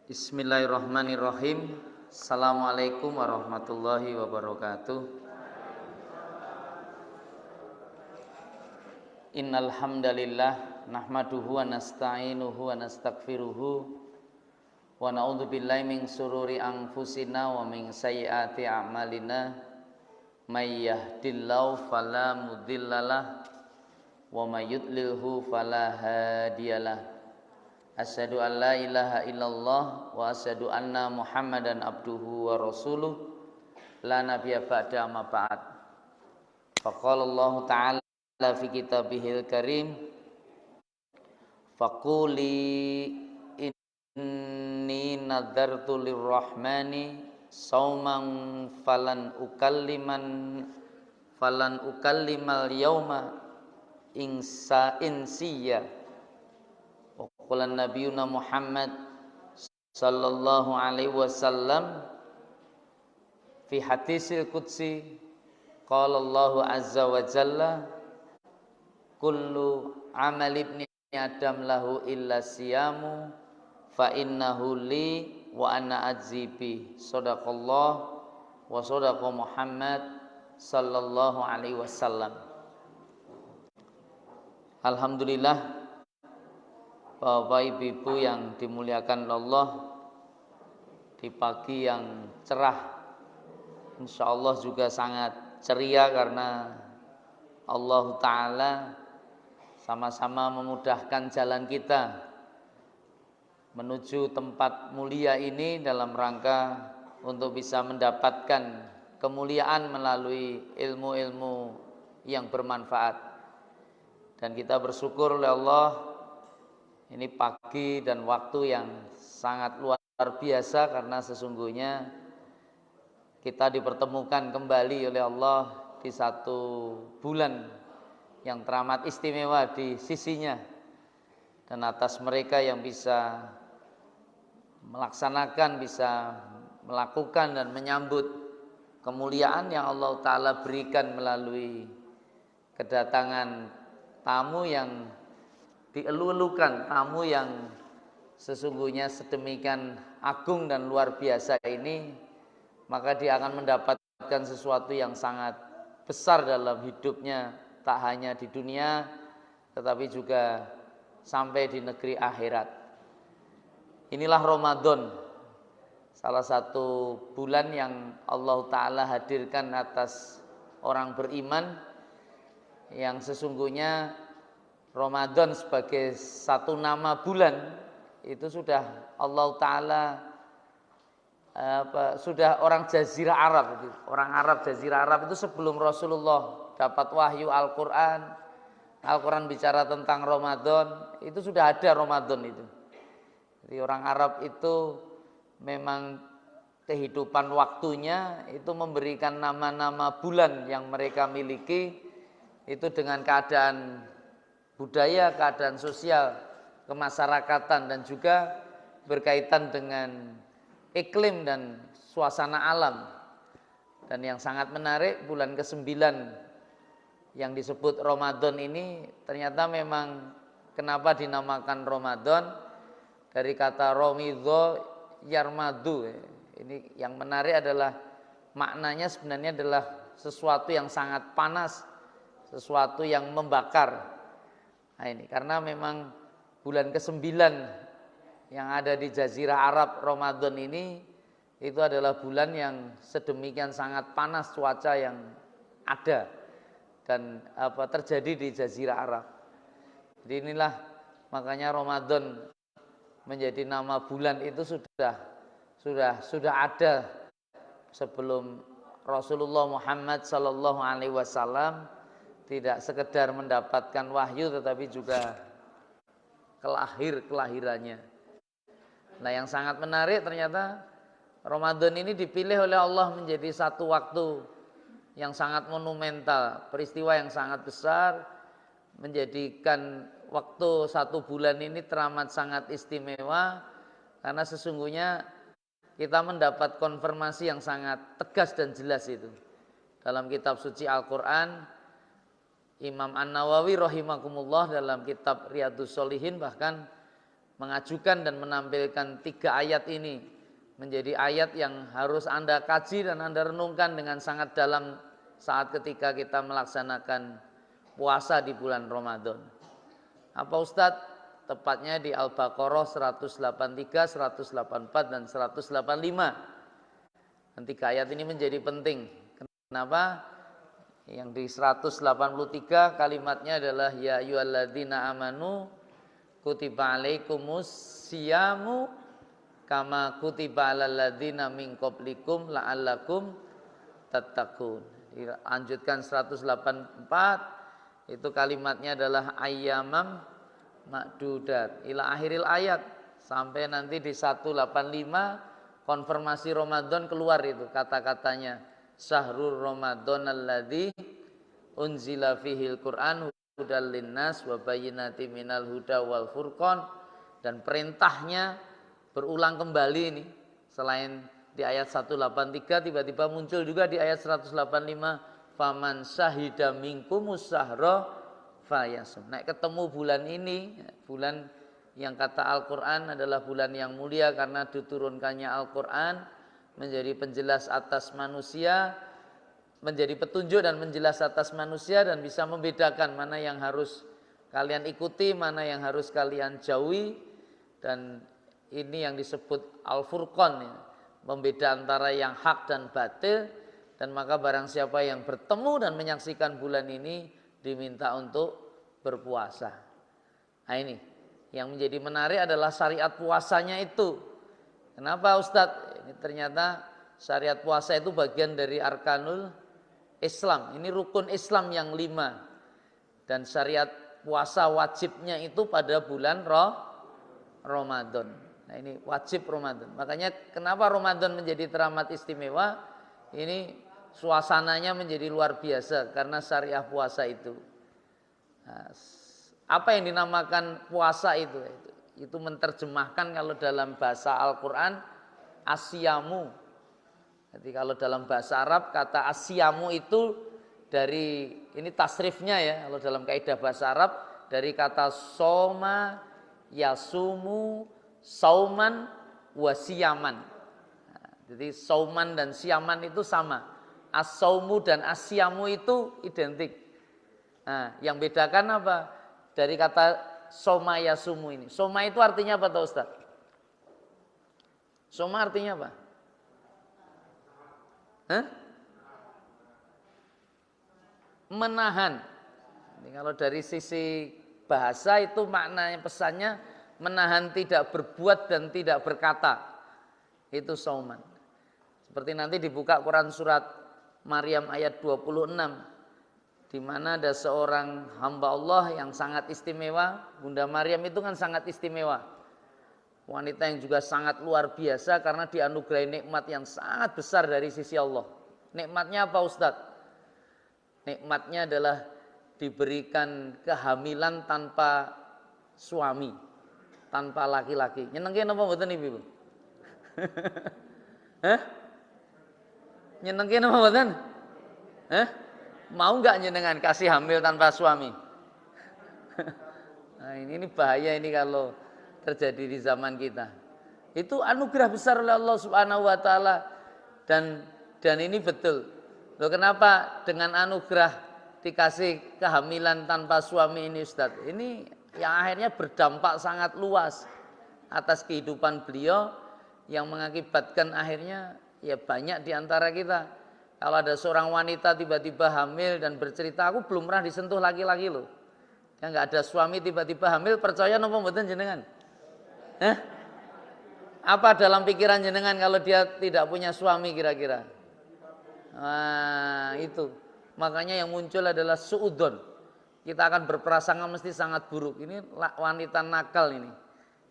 Bismillahirrahmanirrahim. Assalamualaikum warahmatullahi wabarakatuh. Innal hamdalillah nahmaduhu wa nasta'inuhu wa nastaghfiruhu wa na'udzu billahi min sururi anfusina wa min sayyiati a'malina may yahdihillahu fala mudhillalah wa may yudlilhu fala hadiyalah. Asyhadu an la ilaha illallah wa asyhadu anna Muhammadan abduhu wa rasuluh la nabiyya ba'da ma ba'd. Faqala Allah ta'ala fi kitabihil karim faquli inni nadartu lirrahmani sauman falan ukallimal yauma insiya. Qala nabiyuna Muhammad sallallahu alaihi wasallam fi hadisil qudsi qala Allah azza wa jalla kullu amal ibni adam lahu illa siyamu fa innahu li wa ana adzibi. Shadaqallah wa shadaqa Muhammad sallallahu alaihi wasallam. Alhamdulillah, Bapak Ibu yang dimuliakan Allah, di pagi yang cerah insya Allah juga sangat ceria karena Allah Ta'ala sama-sama memudahkan jalan kita menuju tempat mulia ini dalam rangka untuk bisa mendapatkan kemuliaan melalui ilmu-ilmu yang bermanfaat. Dan kita bersyukur oleh Allah, ini pagi dan waktu yang sangat luar biasa karena sesungguhnya kita dipertemukan kembali oleh Allah di satu bulan yang teramat istimewa di sisinya. Dan atas mereka yang bisa melaksanakan, bisa melakukan dan menyambut kemuliaan yang Allah Ta'ala berikan melalui kedatangan tamu yang dielu-elukan, tamu yang sesungguhnya sedemikian agung dan luar biasa ini, maka dia akan mendapatkan sesuatu yang sangat besar dalam hidupnya, tak hanya di dunia tetapi juga sampai di negeri akhirat. Inilah Ramadan, salah satu bulan yang Allah Ta'ala hadirkan atas orang beriman, yang sesungguhnya Ramadan sebagai satu nama bulan itu sudah Allah Ta'ala sudah orang Jazirah Arab, orang Arab Jazirah Arab itu sebelum Rasulullah dapat wahyu Al-Quran bicara tentang Ramadan, itu sudah ada Ramadan itu. Jadi orang Arab itu memang kehidupan waktunya itu memberikan nama-nama bulan yang mereka miliki itu dengan keadaan budaya, keadaan sosial, kemasyarakatan, dan juga berkaitan dengan iklim dan suasana alam. Dan yang sangat menarik, bulan ke-9 yang disebut Ramadan ini ternyata memang kenapa dinamakan Ramadan, dari kata Romidho Yarmadu. Ini yang menarik adalah maknanya sebenarnya adalah sesuatu yang sangat panas, sesuatu yang membakar. Nah ini karena memang bulan ke-9 yang ada di Jazirah Arab Ramadan ini itu adalah bulan yang sedemikian sangat panas cuaca yang ada dan terjadi di Jazirah Arab. Jadi inilah makanya Ramadan menjadi nama bulan itu sudah ada sebelum Rasulullah Muhammad sallallahu alaihi wasallam tidak sekedar mendapatkan wahyu tetapi juga kelahirannya. Nah yang sangat menarik ternyata Ramadan ini dipilih oleh Allah menjadi satu waktu yang sangat monumental, peristiwa yang sangat besar, menjadikan waktu satu bulan ini teramat sangat istimewa karena sesungguhnya kita mendapat konfirmasi yang sangat tegas dan jelas itu dalam kitab suci Al-Quran. Imam An-Nawawi rahimakumullah dalam kitab Riyadhus Shalihin bahkan mengajukan dan menampilkan 3 ayat ini menjadi ayat yang harus Anda kaji dan Anda renungkan dengan sangat dalam saat ketika kita melaksanakan puasa di bulan Ramadan. Apa Ustadz? Tepatnya di Al-Baqarah 183, 184 dan 185. Dan 3 ayat ini menjadi penting. Kenapa? Yang di 183 kalimatnya adalah ya ayyuhalladzina amanu kutiba alaikumus siyamu kama kutiba alal ladzina min qablikum la'allakum tattaqun. Dilanjutkan 184 itu kalimatnya adalah ayyamam ma'dudat ila akhiril ayat sampai nanti di 185 konfirmasi Ramadan keluar itu kata-katanya syahrul Ramadan alladzi unzila fihil Qur'an hudal linnas wa bayyinatin minal huda wal furqan, dan perintahnya berulang kembali ini selain di ayat 183 tiba-tiba muncul juga di ayat 185 faman syahida minkumus syahra fayasum. Nek ketemu bulan ini, bulan yang kata Al-Qur'an adalah bulan yang mulia karena diturunkannya Al-Qur'an menjadi penjelas atas manusia, menjadi petunjuk dan menjelas atas manusia dan bisa membedakan mana yang harus kalian ikuti, mana yang harus kalian jauhi. Dan ini yang disebut Al-Furqan, membeda antara yang hak dan batil. Dan maka barang siapa yang bertemu dan menyaksikan bulan ini diminta untuk berpuasa. Nah ini yang menjadi menarik adalah syariat puasanya itu. Kenapa Ustadz? Ini ternyata syariat puasa itu bagian dari arkanul Islam. Ini rukun Islam yang 5. Dan syariat puasa wajibnya itu pada bulan Ramadan. Nah ini wajib Ramadan. Makanya kenapa Ramadan menjadi teramat istimewa? Ini suasananya menjadi luar biasa karena syariah puasa itu. Nah, apa yang dinamakan puasa itu? Itu menerjemahkan kalau dalam bahasa Al-Quran asyamu. Jadi kalau dalam bahasa Arab kata asyamu itu dari, ini tasrifnya ya, kalau dalam kaidah bahasa Arab dari kata soma, yasumu, sauman, wasiyaman. Nah, jadi sauman dan siyaman itu sama. As-saumu dan asyamu itu identik. Nah, yang bedakan apa? Dari kata soma yasumu ini. Soma itu artinya apa tahu Ustaz? Soma artinya apa? Hah? Menahan. Ini kalau dari sisi bahasa itu maknanya pesannya menahan tidak berbuat dan tidak berkata. Itu sauman. Seperti nanti dibuka Quran surat Maryam ayat 26. Di mana ada seorang hamba Allah yang sangat istimewa. Bunda Maryam itu kan sangat istimewa. Wanita yang juga sangat luar biasa karena dianugerahi nikmat yang sangat besar dari sisi Allah. Nikmatnya apa Ustadz? Nikmatnya adalah diberikan kehamilan tanpa suami, tanpa laki-laki. Nyenengke napa mboten Ibu? Hah? Nyenengke napa mboten? Hah? Mau nggak nyenengan kasih hamil tanpa suami? Nah, ini bahaya ini kalau terjadi di zaman kita. Itu anugerah besar oleh Allah Subhanahu wa taala dan ini betul. Loh kenapa dengan anugerah dikasih kehamilan tanpa suami ini Ustaz? Ini yang akhirnya berdampak sangat luas atas kehidupan beliau yang mengakibatkan akhirnya ya banyak di antara kita. Kalau ada seorang wanita tiba-tiba hamil dan bercerita, aku belum pernah disentuh laki-laki loh. Yang nggak ada suami tiba-tiba hamil, percaya napa mboten jenengan? Hah? Apa dalam pikiran jenengan kalau dia tidak punya suami kira-kira? Nah, itu. Makanya yang muncul adalah suudon. Kita akan berprasangka mesti sangat buruk. Ini wanita nakal ini.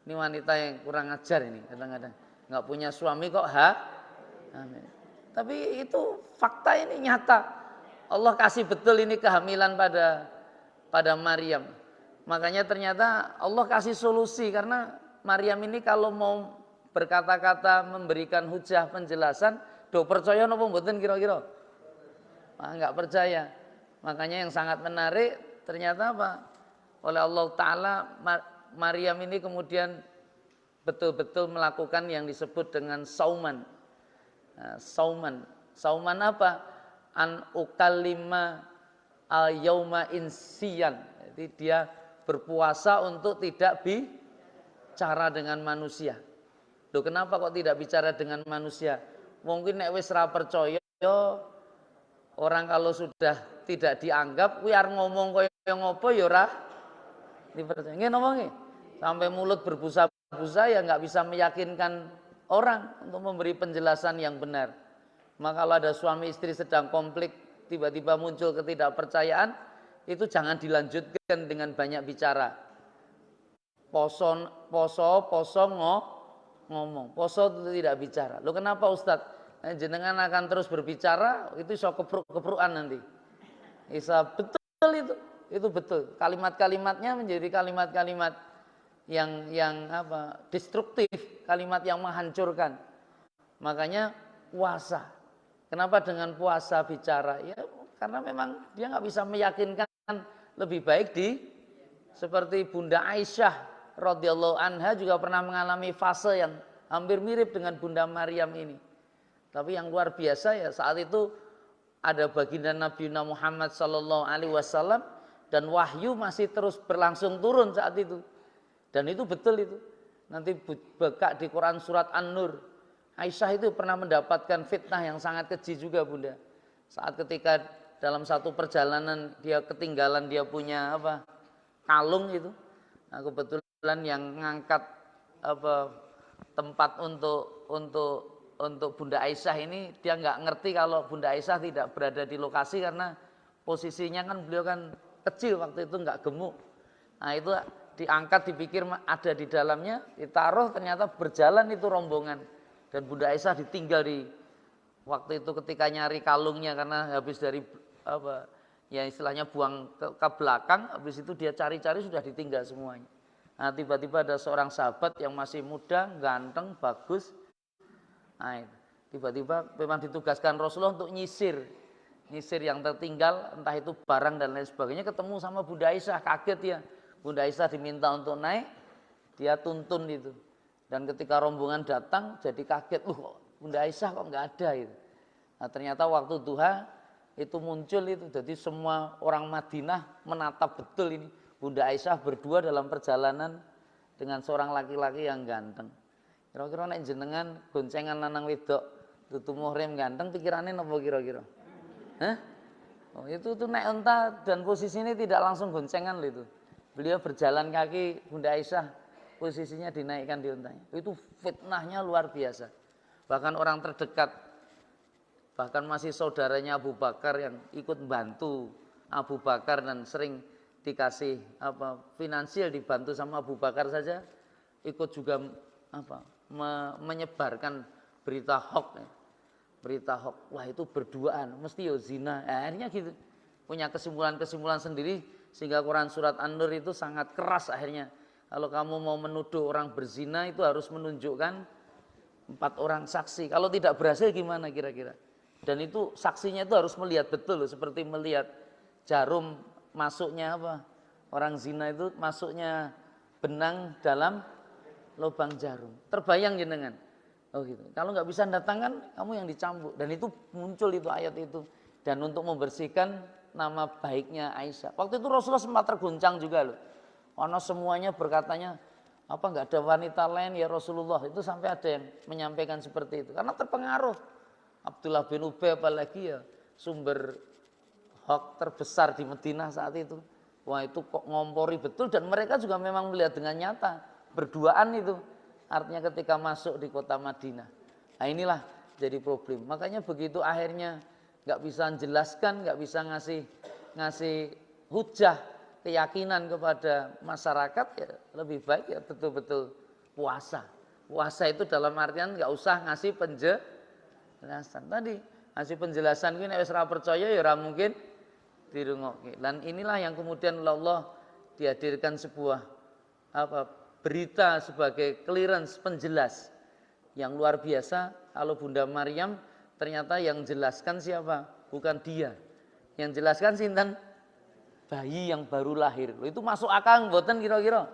Ini wanita yang kurang ajar ini kadang-kadang. Nggak punya suami kok amin. Tapi itu fakta ini nyata. Allah kasih betul ini kehamilan pada Maryam. Makanya ternyata Allah kasih solusi karena Maryam ini kalau mau berkata-kata memberikan hujah penjelasan, do percaya napa mboten kira-kira? Enggak percaya. Makanya yang sangat menarik ternyata apa? Oleh Allah Ta'ala Maryam ini kemudian betul-betul melakukan yang disebut dengan sauman. Nah, sauman apa? An ukallima al yauma insiyan. Jadi dia berpuasa untuk tidak bicara dengan manusia. Loh, kenapa kok tidak bicara dengan manusia? Mungkin nek wis ra percaya, orang kalau sudah tidak dianggap kuwi arep ngomong kaya ngopo ya ora dipercaya. Nggih napa nggih? Sampai mulut berbusa-busa ya nggak bisa meyakinkan orang untuk memberi penjelasan yang benar. Maka kalau ada suami istri sedang konflik, tiba-tiba muncul ketidakpercayaan, itu jangan dilanjutkan dengan banyak bicara. Poso ngomong. Poso itu tidak bicara. Loh kenapa Ustadz? Jenengan akan terus berbicara, itu iso kepruk-keprukan nanti. Isa betul itu. Itu betul. Kalimat-kalimatnya menjadi kalimat-kalimat yang destruktif, kalimat yang menghancurkan. Makanya puasa. Kenapa dengan puasa bicara? Ya karena memang dia nggak bisa meyakinkan, lebih baik seperti Bunda Aisyah radhiyallahu anha juga pernah mengalami fase yang hampir mirip dengan Bunda Maryam ini. Tapi yang luar biasa ya saat itu ada baginda Nabi Muhammad sallallahu alaihi wasallam dan wahyu masih terus berlangsung turun saat itu. Dan itu betul itu. Nanti buka di Quran surat An-Nur. Aisyah itu pernah mendapatkan fitnah yang sangat keji juga Bunda. Saat ketika dalam satu perjalanan dia ketinggalan dia punya kalung itu. Nah, kebetulan yang ngangkat tempat untuk Bunda Aisyah ini dia nggak ngerti kalau Bunda Aisyah tidak berada di lokasi karena posisinya kan beliau kan kecil waktu itu nggak gemuk. Nah itu diangkat dipikir ada di dalamnya, ditaruh ternyata berjalan itu rombongan dan Bunda Aisyah ditinggal di waktu itu ketika nyari kalungnya karena habis dari ya istilahnya buang ke belakang, habis itu dia cari-cari sudah ditinggal semuanya. Nah tiba-tiba ada seorang sahabat yang masih muda, ganteng, bagus. Nah, tiba-tiba memang ditugaskan Rasulullah untuk nyisir yang tertinggal, entah itu barang dan lain sebagainya, ketemu sama Bunda Aisyah, kaget ya. Bunda Aisyah diminta untuk naik, dia tuntun itu. Dan ketika rombongan datang, jadi kaget, Bunda Aisyah kok nggak ada itu. Nah ternyata waktu duha itu muncul itu, jadi semua orang Madinah menatap betul ini Bunda Aisyah berdua dalam perjalanan dengan seorang laki-laki yang ganteng. Kira-kira nek jenengan goncengan lanang wedok tutu muhrim ganteng pikirannya napa kira-kira? Hah? Oh, itu tuh naik unta dan posisinya tidak langsung goncengan loh itu. Beliau berjalan kaki, Bunda Aisyah posisinya dinaikkan di untanya. Itu fitnahnya luar biasa. Bahkan orang terdekat, bahkan masih saudaranya Abu Bakar yang ikut bantu Abu Bakar dan sering dikasih finansial dibantu sama Abu Bakar saja, ikut juga menyebarkan berita hoax. Wah itu berduaan, mesti yo zina. Akhirnya gitu, punya kesimpulan-kesimpulan sendiri sehingga Quran surat An-Nur itu sangat keras akhirnya. Kalau kamu mau menuduh orang berzina itu harus menunjukkan 4 orang saksi. Kalau tidak berhasil gimana kira-kira? Dan itu saksinya itu harus melihat betul loh, seperti melihat jarum masuknya orang zina itu masuknya benang dalam lubang jarum. Terbayang jenengan? Oh gitu. Kalau nggak bisa datangkan, kamu yang dicambuk. Dan itu muncul itu ayat itu. Dan untuk membersihkan nama baiknya Aisyah. Waktu itu Rasulullah sempat terguncang juga loh. Karena semuanya berkatanya nggak ada wanita lain ya Rasulullah. Itu sampai ada yang menyampaikan seperti itu. Karena terpengaruh. Abdullah bin Ubay apalagi ya sumber hoax terbesar di Madinah saat itu. Wah itu kok ngompori betul dan mereka juga memang melihat dengan nyata berduaan itu. Artinya ketika masuk di kota Madinah. Nah inilah jadi problem. Makanya begitu akhirnya nggak bisa menjelaskan, nggak bisa ngasih hujah keyakinan kepada masyarakat, ya lebih baik ya betul-betul puasa. Puasa itu dalam artian nggak usah ngasih penjelasan. Tadi ngasih penjelasan ini wis ora percaya ya ora mungkin dirungokke. Dan inilah yang kemudian Allah dihadirkan sebuah berita sebagai clearance penjelas yang luar biasa. Kalau Bunda Maryam ternyata yang jelaskan siapa? Bukan dia. Yang jelaskan sinten? Bayi yang baru lahir. Itu masuk akal mboten kira-kira?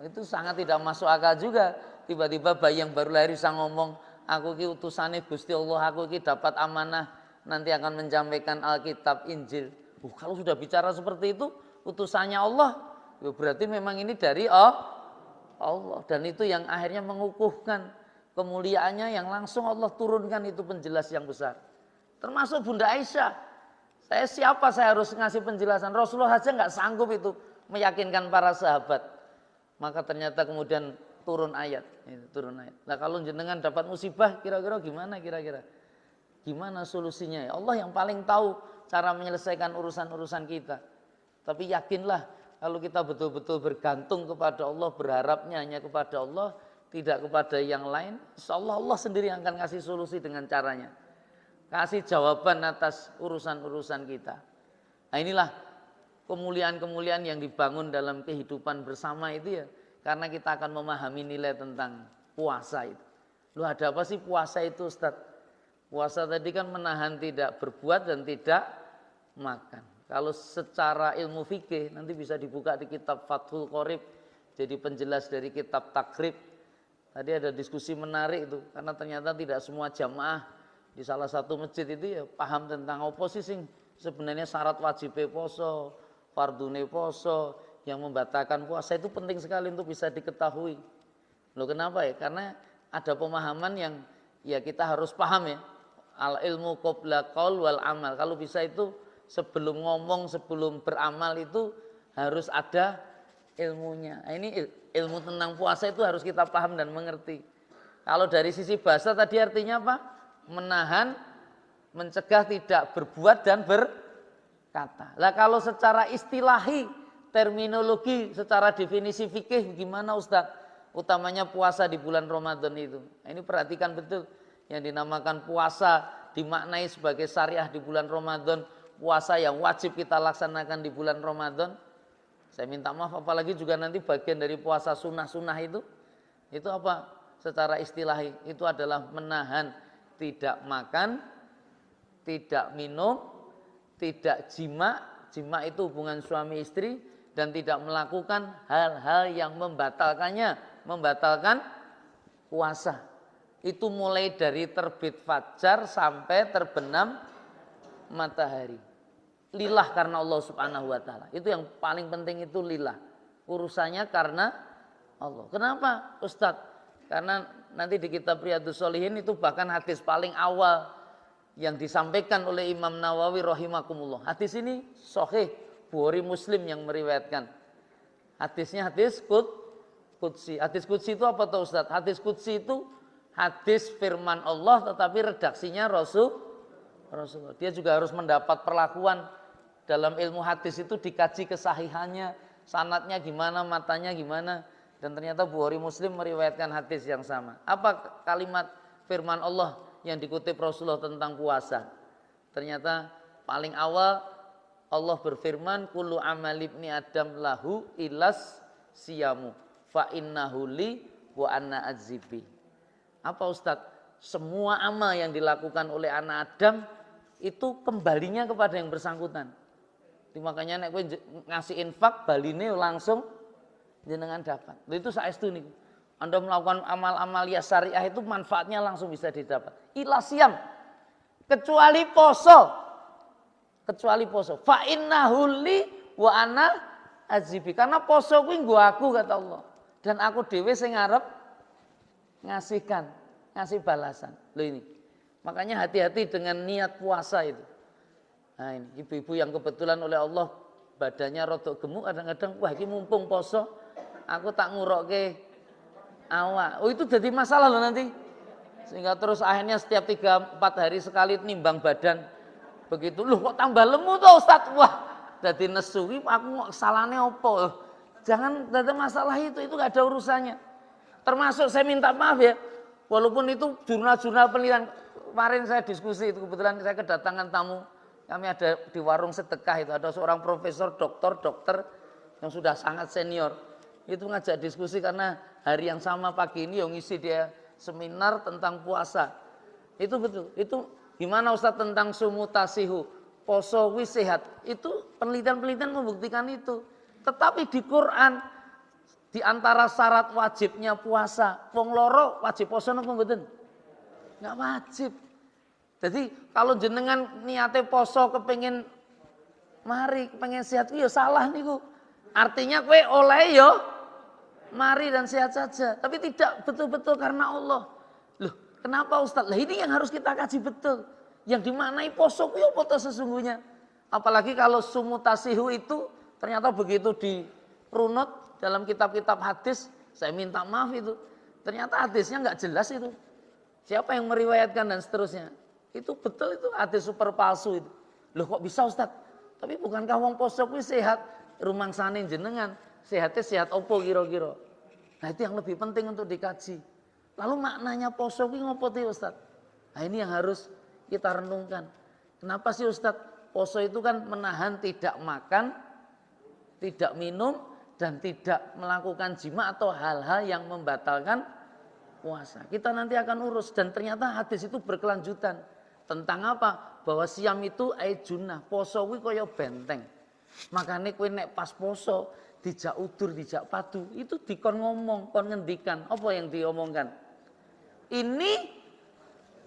Itu sangat tidak masuk akal juga. Tiba-tiba bayi yang baru lahir bisa ngomong, aku ki utusane Gusti Allah, aku ki dapat amanah nanti akan menyampaikan Alkitab, Injil. Kalau sudah bicara seperti itu, utusannya Allah, ya berarti memang ini dari Allah. Dan itu yang akhirnya mengukuhkan kemuliaannya yang langsung Allah turunkan, itu penjelas yang besar. Termasuk Bunda Aisyah. Siapa saya harus ngasih penjelasan? Rasulullah saja nggak sanggup itu meyakinkan para sahabat. Maka ternyata kemudian turun ayat. Nah kalau jenengan dapat musibah, kira-kira gimana kira-kira? Gimana solusinya? Allah yang paling tahu cara menyelesaikan urusan-urusan kita. Tapi yakinlah kalau kita betul-betul bergantung kepada Allah, berharapnya hanya kepada Allah, tidak kepada yang lain, insyaallah Allah sendiri yang akan kasih solusi dengan caranya. Kasih jawaban atas urusan-urusan kita. Nah inilah kemuliaan-kemuliaan yang dibangun dalam kehidupan bersama itu ya. Karena kita akan memahami nilai tentang puasa itu. Loh ada apa sih puasa itu Ustaz? Puasa tadi kan menahan tidak berbuat dan tidak makan. Kalau secara ilmu fikih nanti bisa dibuka di kitab Fathul Qorib, jadi penjelas dari kitab Takrib. Tadi ada diskusi menarik itu karena ternyata tidak semua jamaah di salah satu masjid itu ya paham tentang oposisi. Sebenarnya syarat wajib poso, fardune poso, yang membatalkan puasa itu penting sekali untuk bisa diketahui. Loh kenapa ya? Karena ada pemahaman yang ya kita harus paham ya. Al ilmu qabla qaul wal amal. Kalau bisa itu sebelum ngomong, sebelum beramal itu harus ada ilmunya. Nah, ini ilmu tentang puasa itu harus kita paham dan mengerti. Kalau dari sisi bahasa tadi artinya apa? Menahan, mencegah tidak berbuat dan berkata. Lah kalau secara istilahi, terminologi, secara definisi fikih gimana Ustaz? Utamanya puasa di bulan Ramadan itu. Nah, ini perhatikan betul. Yang dinamakan puasa dimaknai sebagai syariah di bulan Ramadan, puasa yang wajib kita laksanakan di bulan Ramadan. Saya minta maaf apalagi juga nanti bagian dari puasa sunnah-sunnah itu apa? Secara istilahi itu adalah menahan tidak makan, tidak minum, tidak jima itu hubungan suami istri, dan tidak melakukan hal-hal yang membatalkan puasa. Itu mulai dari terbit fajar sampai terbenam matahari. Lillah karena Allah Subhanahu wa taala. Itu yang paling penting, itu lillah. Urusannya karena Allah. Kenapa Ustadz? Karena nanti di kitab Riyadhus Shalihin itu bahkan hadis paling awal yang disampaikan oleh Imam Nawawi rahimakumullah. Hadis ini sahih, Bukhari Muslim yang meriwayatkan. Hadisnya hadis qudsi. Hadis qudsi itu apa tuh Ustadz? Hadis qudsi itu hadis firman Allah tetapi redaksinya Rasulullah. Dia juga harus mendapat perlakuan dalam ilmu hadis itu, dikaji kesahihannya, sanadnya gimana, matanya gimana. Dan ternyata Bukhari Muslim meriwayatkan hadis yang sama. Apa kalimat firman Allah yang dikutip Rasulullah tentang puasa? Ternyata paling awal Allah berfirman, kullu amal ibni adam lahu ilas siyamu fa innahu li wa anna azibi. Apa Ustadz? Semua amal yang dilakukan oleh anak Adam itu kembalinya kepada yang bersangkutan. Makanya nek kowe ngasih infak baline langsung jenengan dapat. Itu saestu niku. Anda melakukan amal-amal ya syariah itu manfaatnya langsung bisa didapat. Ila siyam. Kecuali poso. Fa innahu li wa ana azibi. Karena poso kuwi nggo aku kata Allah. Dan aku dhewe sing ngarep ngasih balasan. Loh ini. Makanya hati-hati dengan niat puasa itu. Nah ini ibu-ibu yang kebetulan oleh Allah badannya rodok gemuk, kadang-kadang wah ini mumpung poso aku tak ngurokke awak. Oh itu jadi masalah loh nanti. Sehingga terus akhirnya setiap 3-4 hari sekali nimbang badan. Begitu loh kok tambah lemu tuh Ustaz. Wah jadi nesu aku salahnya opo. Jangan ada masalah itu gak ada urusannya. Termasuk saya minta maaf ya, walaupun itu jurnal-jurnal penelitian. Kemarin saya diskusi itu, kebetulan saya kedatangan tamu. Kami ada di warung sedekah itu, ada seorang profesor, dokter yang sudah sangat senior. Itu ngajak diskusi karena hari yang sama pagi ini yang ngisi dia seminar tentang puasa. Itu betul, itu gimana Ustaz tentang sumutasihu, poso wis sehat. Itu penelitian-penelitian membuktikan itu. Tetapi di Quran Di antara syarat wajibnya puasa, wong loro wajib poso napa mboten? Enggak wajib. Jadi kalau jenengan niate poso kepengin mari kepengin sehat ya salah niku. Artinya kowe oleh yo mari dan sehat saja, tapi tidak betul-betul karena Allah. Loh, kenapa Ustaz? Lah ini yang harus kita kaji betul. Yang dimaknai poso kuwi apa sesungguhnya? Apalagi kalau sumutasihu itu ternyata begitu dirunut dalam kitab-kitab hadis, saya minta maaf itu. Ternyata hadisnya nggak jelas itu. Siapa yang meriwayatkan dan seterusnya. Itu betul itu hadis super palsu itu. Loh kok bisa Ustaz? Tapi bukankah wong poso kuwi sehat? Rumangsane jenengan, sehatnya sehat opo kira-kira. Nah itu yang lebih penting untuk dikaji. Lalu maknanya poso kuwi ngopo ti Ustaz? Nah ini yang harus kita renungkan. Kenapa sih Ustaz? Poso itu kan menahan tidak makan, tidak minum, dan tidak melakukan jima atau hal-hal yang membatalkan puasa. Kita nanti akan urus dan ternyata hadis itu berkelanjutan. Tentang apa? Bahwa siam itu junah, poso kuwi kaya benteng. Makanya kowe nek pas poso dijak udur, dijak padu, itu dikon ngomong, kon ngendikan. Apa yang diomongkan? Ini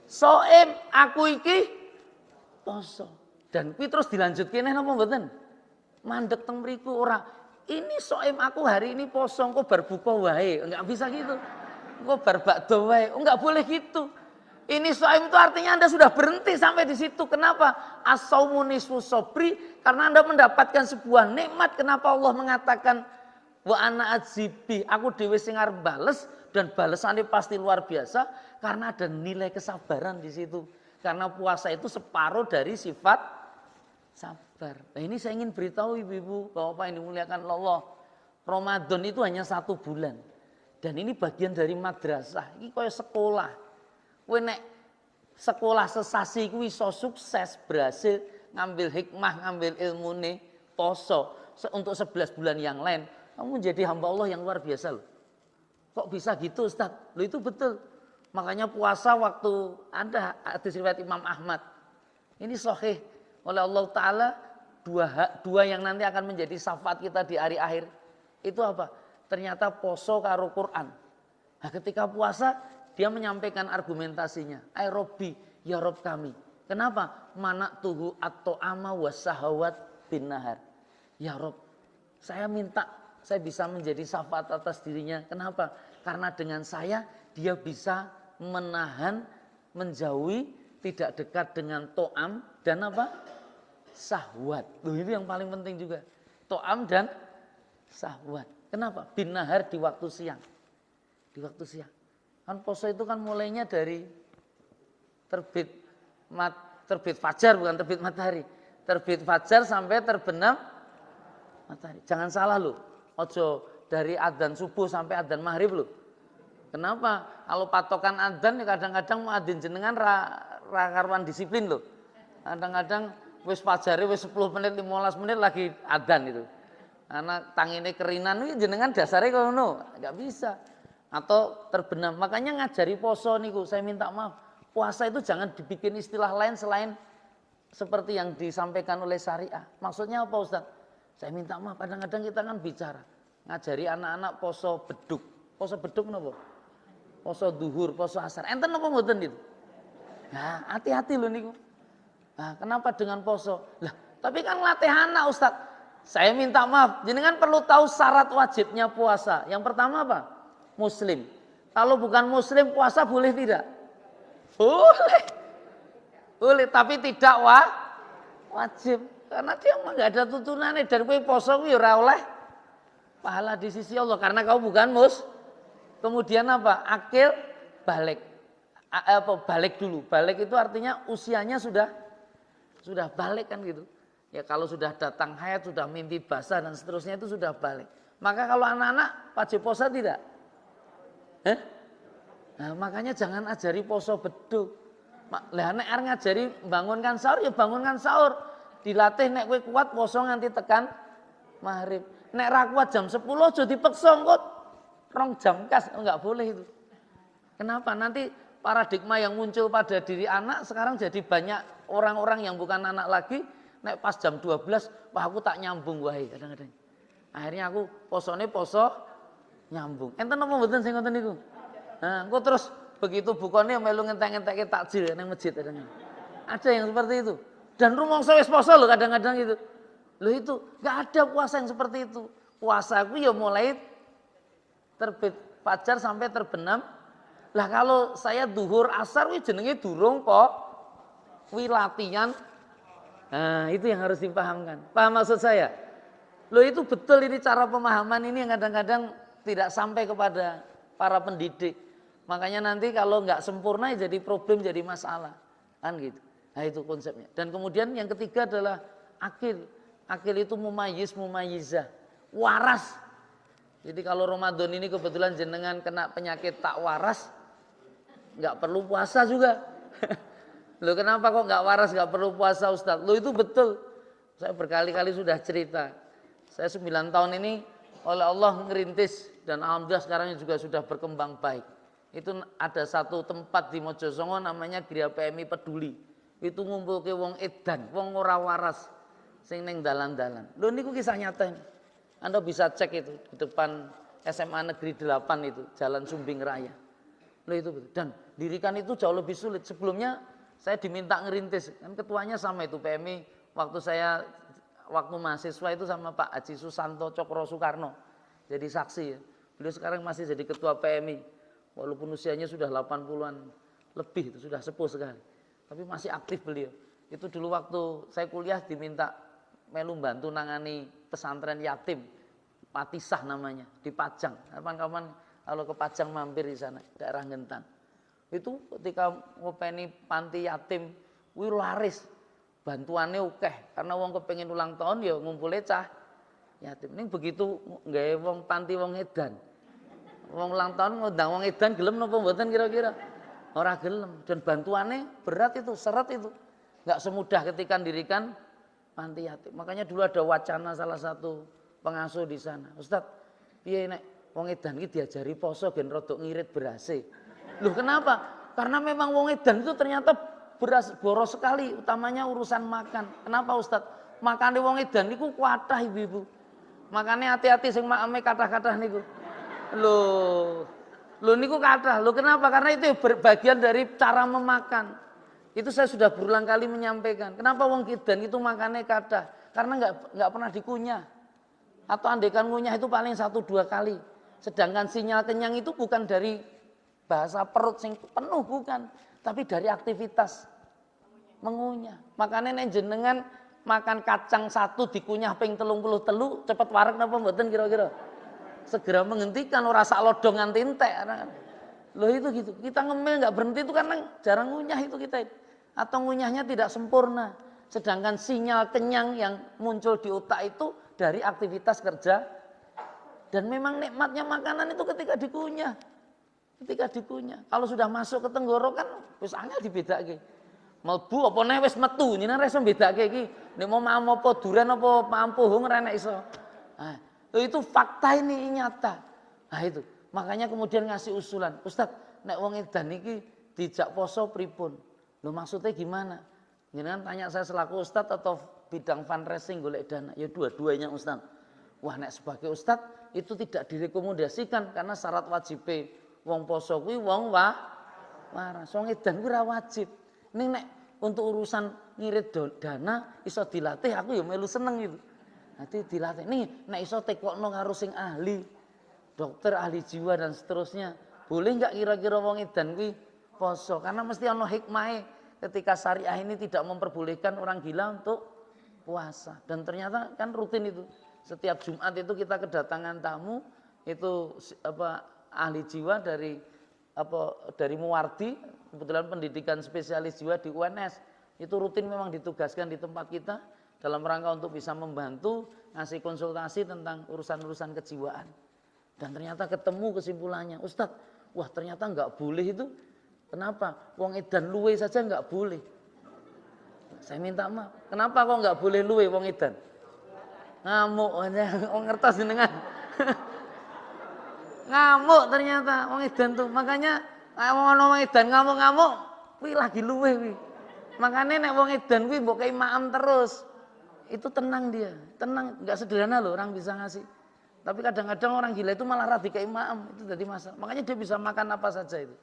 soem aku iki poso. Dan kuwi terus dilanjut kene napa mboten? Mandek teng mriku ora. Ini soem aku hari ini poso, engko bar buka wae. Enggak bisa gitu. Engko bar bakdo wae. Enggak boleh gitu. Ini soem itu artinya Anda sudah berhenti sampai di situ. Kenapa? As-saumu nisfu sabri, karena Anda mendapatkan sebuah nikmat. Kenapa Allah mengatakan wa ana adzibi, aku dhewe sing arep bales dan balesannya pasti luar biasa karena ada nilai kesabaran di situ. Karena puasa itu separuh dari sifat sabar. Nah ini saya ingin beritahu ibu-ibu, bapak-bapak yang dimuliakan Allah. Ramadan itu hanya 1 bulan. Dan ini bagian dari madrasah. Ini kayak sekolah. Kowe nek sekolah sesasi kuwi iso sukses, berhasil ngambil hikmah, ngambil ilmune, poso untuk 11 bulan yang lain. Kamu menjadi hamba Allah yang luar biasa loh. Kok bisa gitu Ustaz? Loh itu betul. Makanya puasa waktu ada hadis riwayat Imam Ahmad. Ini sahih oleh Allah Ta'ala dua yang nanti akan menjadi syafaat kita di hari akhir. Itu apa? Ternyata poso karo Quran. Nah ketika puasa dia menyampaikan argumentasinya. Ay Robbi, ya Rob kami. Kenapa? Manak tuhu atau ama wasahawat bin nahar. Ya Rob, saya minta saya bisa menjadi syafaat atas dirinya. Kenapa? Karena dengan saya dia bisa menahan, menjauhi, tidak dekat dengan to'am dan apa? Sahwat. Loh, itu yang paling penting juga. To'am dan sahwat. Kenapa? Bin nahar di waktu siang. Di waktu siang. Kan poso itu kan mulainya dari terbit fajar, bukan terbit matahari. Terbit fajar sampai terbenam matahari. Jangan salah loh. Ojo dari adzan subuh sampai adzan maghrib loh. Kenapa? Kalau patokan adzan kadang-kadang muadzin jenengan ra karuan disiplin loh. Kadang-kadang wis fajare wis 10 menit 15 menit lagi adzan itu. Karena tangine kerinan iki jenengan dasare kok ngono, enggak bisa. Atau terbenam. Makanya ngajari poso niku, saya minta maaf. Puasa itu jangan dibikin istilah lain selain seperti yang disampaikan oleh syariah. Maksudnya apa Ustaz? Saya minta maaf, kadang-kadang kita kan bicara ngajari anak-anak poso beduk. Poso beduk napa? Poso duhur, poso asar. Enten napa mboten itu? Nah, hati-hati loh niku. Nah, kenapa dengan poso? Lah, tapi kan latih anak Ustaz. Saya minta maaf, jenengan perlu tahu syarat wajibnya puasa. Yang pertama apa? Muslim. Kalau bukan muslim puasa boleh tidak? Boleh. Boleh, tapi tidak wajib. Karena dia enggak ada tuntunannya dan kowe poso kuwi ora oleh pahala di sisi Allah karena kau bukan Kemudian apa? Akil balik. Balik dulu. Balik itu artinya usianya sudah balik kan gitu. Ya kalau sudah datang haid, sudah mimpi basah dan seterusnya itu sudah balik. Maka kalau anak-anak wajib puasa tidak? Nah, makanya jangan ajari poso beduk. Lah nek arep ngajari bangunkan sahur ya bangunkan sahur. Dilatih nek kowe kuat poso nganti tekan maghrib. Nek ra kuat jam 10 aja dipeksa engko 2 jam kas enggak boleh itu. Kenapa? Nanti paradigma yang muncul pada diri anak sekarang jadi banyak orang-orang yang bukan anak lagi nek pas jam 12 wah aku tak nyambung wae kadang-kadang. Akhirnya aku posone poso Nyambung. Enten apa mboten sing ngoten niku? Nah, engko terus begitu bukane melu ngentek-ngentekke takjil nang masjid kadang. Ada yang seperti itu. Dan rumangsa wis poso lho kadang-kadang itu. Loh itu, enggak ada puasa yang seperti itu. Puasa aku ya mulai terbit fajar sampai terbenam. Lah kalau saya duhur asar wih jenenge durung kok. Wi latihan. Nah, itu yang harus dipahamkan. Paham maksud saya? Loh itu betul ini cara pemahaman ini yang kadang-kadang tidak sampai kepada para pendidik. Makanya nanti kalau nggak sempurna ya jadi problem, jadi masalah. Kan gitu. Nah itu konsepnya. Dan kemudian yang ketiga adalah akil. Akil itu mumayyizah. Waras. Jadi kalau Ramadan ini kebetulan jenengan kena penyakit tak waras, nggak perlu puasa juga. Loh kenapa kok nggak waras, nggak perlu puasa Ustadz? Loh itu betul. Saya berkali-kali sudah cerita. Saya 9 tahun ini oleh Allah ngerintis dan alhamdulillah sekarang juga sudah berkembang baik. Itu ada satu tempat di Mojosongo namanya Gria PMI Peduli. Itu ngumpul ke wong edan, wong ora waras sing ning dalan-dalan. Lho niku kisah nyata ini. Anda bisa cek itu di depan SMA Negeri 8 itu, Jalan Sumbing Raya. Loh itu betul. Dan dirikan itu jauh lebih sulit. Sebelumnya saya diminta ngerintis, kan ketuanya sama itu PMI waktu mahasiswa itu sama Pak Haji Susanto Cokro Soekarno. Jadi saksi ya. Beliau sekarang masih jadi ketua PMI. Walaupun usianya sudah 80-an lebih, itu sudah sepuh sekali. Tapi masih aktif beliau. Itu dulu waktu saya kuliah diminta melu bantu nangani pesantren yatim. Patisah namanya, di Pajang. Kapan-kapan kalau ke Pajang mampir di sana, daerah Gentan. Itu ketika ngopeni panti yatim, wih laris. Bantuannya ukeh, karena wong kepengen ulang tahun ya ngumpulnya cah yatim. Ini begitu nggawe wong panti wong edan. Wong ulang tahun ngundang wong edan gelem napa mboten kira-kira? Ora gelem. Dan bantuannya berat itu, seret itu. Enggak semudah ketika dirikan panti yatim. Makanya dulu ada wacana salah satu pengasuh di sana. Ustadz, piye nek wong edan iki diajari poso gen rodok ngirit berase. Loh kenapa? Karena memang wong edan itu ternyata beras boros sekali, utamanya urusan makan. Kenapa Ustadz? Makane wong edan niku kuatah ibu-ibu. Makanya hati-hati sing makame kathah-kathah niku. Loh niku kathah. Loh kenapa? Karena itu bagian dari cara memakan. Itu saya sudah berulang kali menyampaikan. Kenapa wong edan itu makannya kathah? Karena enggak pernah dikunyah. Atau andekan ngunyah itu paling 1-2 kali. Sedangkan sinyal kenyang itu bukan dari bahasa perut sing penuh, bukan. Tapi dari aktivitas mengunyah. Makanya nek jenengan makan kacang 1 dikunyah ping 33 cepet wareg napa mboten kira-kira? Segera menghentikan ora sak lodong nganti entek. Loh itu gitu. Kita ngemil enggak berhenti itu karena jarang ngunyah itu kita. Atau ngunyahnya tidak sempurna. Sedangkan sinyal kenyang yang muncul di otak itu dari aktivitas kerja. Dan memang nikmatnya makanan itu ketika dikunyah. Ketika dikunyah. Kalau sudah masuk ke tenggorokan wis angel dibedakake. Melbu apa neh wis metu, nyene ora iso bedakake iki. Nek mau mam apa duren apa mampuhung ora nek iso. Nah, itu fakta ini nyata. Nah itu. Makanya kemudian ngasih usulan. Ustadz, nek wong edan iki dijak poso pripun? Loh maksudnya gimana? Jenengan tanya saya selaku ustadz atau bidang fundraising golek dana? Ya dua-duanya ustadz. Wah nek sebagai ustadz itu tidak direkomendasikan karena syarat wajib wong poso kuwi wong waras. Wong edan kuwi ora wajib. Ning nek untuk urusan ngirit dana iso dilatih aku ya melu seneng gitu. Nanti dilatih. Nih nek iso tekokno karo sing ahli, dokter, ahli jiwa dan seterusnya. Boleh enggak kira-kira wong edan kuwi poso? Karena mesti ana hikmahe ketika syariah ini tidak memperbolehkan orang gila untuk puasa. Dan ternyata kan rutin itu. Setiap Jumat itu kita kedatangan tamu itu ahli jiwa dari Muwardi, kebetulan pendidikan spesialis jiwa di UNS. Itu rutin memang ditugaskan di tempat kita dalam rangka untuk bisa membantu ngasih konsultasi tentang urusan-urusan kejiwaan. Dan ternyata ketemu kesimpulannya, Ustadz, wah ternyata enggak boleh itu. Kenapa? Wong edan luwe saja enggak boleh. Saya minta maaf. Kenapa kok enggak boleh luwe wong edan? Ngamuk aja, wong ngertos jenengan. Ngamuk ternyata wong edan tuh. Makanya wong edan ngamuk-ngamuk, kuwi lagi luwe kuwi. Makanya nek wong edan kuwi mbok kei maem terus. Itu tenang dia, tenang, enggak sederhana loh orang bisa ngasih. Tapi kadang-kadang orang gila itu malah radika imam, itu jadi masalah. Makanya dia bisa makan apa saja itu.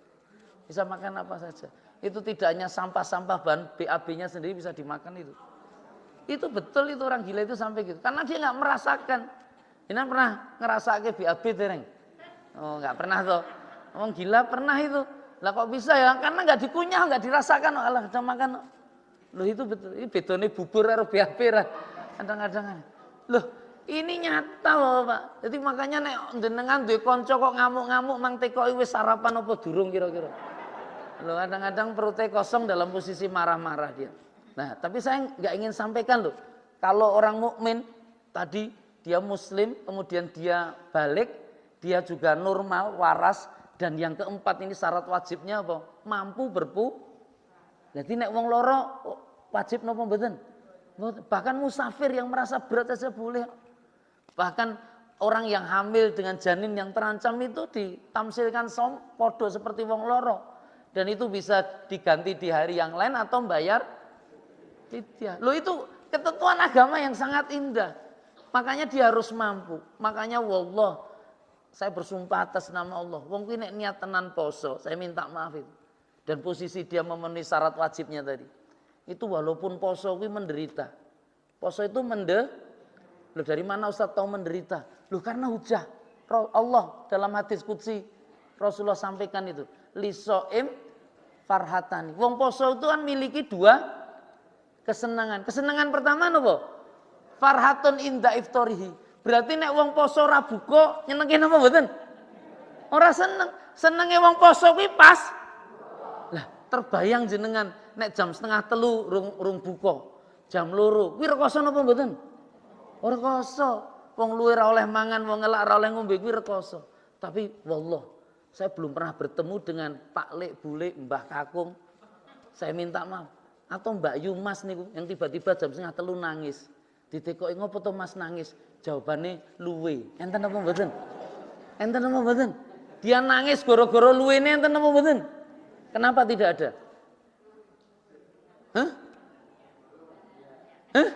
Bisa makan apa saja. Itu tidak hanya sampah-sampah bahan BAB-nya sendiri bisa dimakan itu. Itu betul itu orang gila itu sampai gitu. Karena dia nggak merasakan. Ini pernah ngerasakan BAB tereng? Oh nggak pernah toh. Orang gila pernah itu. Lah kok bisa ya? Karena nggak dikunyah, nggak dirasakan. Oh, alah udah makan. Loh itu betul. Ini bedone bubur karo BAB lah. Kadang-kadang. Loh ini nyata loh Pak. Jadi makanya nek jenengan duwe kanca kok ngamuk-ngamuk mang tekoki wis sarapan apa durung kira-kira. Loh kadang-kadang perutnya kosong dalam posisi marah-marah dia. Nah, tapi saya nggak ingin sampaikan loh. Kalau orang mukmin tadi dia muslim, kemudian dia balik, dia juga normal, waras, dan yang keempat ini syarat wajibnya apa? Mampu Jadi nek wong loro wajib napa mboten? Bahkan musafir yang merasa berat saja boleh. Bahkan orang yang hamil dengan janin yang terancam itu ditamsilkan podo seperti wong loro. Dan itu bisa diganti di hari yang lain atau membayar fidyah. Loh itu ketentuan agama yang sangat indah. Makanya dia harus mampu. Makanya wallah, saya bersumpah atas nama Allah. Wong kuwi nek niat tenan poso, saya minta maaf itu. Dan posisi dia memenuhi syarat wajibnya tadi. Itu walaupun poso kuwi menderita. Poso itu Loh dari mana Ustaz tahu menderita? Loh karena hujah. Allah dalam hadis qudsi Rasulullah sampaikan itu. Lisoim farhatani. Wong poso itu kan miliki dua kesenangan. Kesenangan pertama napa? Farhatun inda iftorihi. Berarti nek wong poso ora buka nyenengke napa mboten? Ora seneng. Senenge wong poso kuwi pas. Lah terbayang jenengan nek jam 2:30 rung buka. Jam 2 kuwi rekoso napa mboten? Ora rekoso. Wong luwe ora oleh mangan, wong ngelak ora oleh ngombe kuwi rekoso. Tapi wallah, saya belum pernah bertemu dengan Pak Lek, Bule, Mbah Kakung. Saya minta maaf. Atau Mbak Yumas niku yang tiba-tiba jam 2:30 nangis. Ditekoki ngopo to Mas nangis? Jawabannya luwe. Enten apa mboten? Enten apa mboten? Dia nangis gara-gara luwene enten apa mboten? Kenapa tidak ada? Hah? Hah?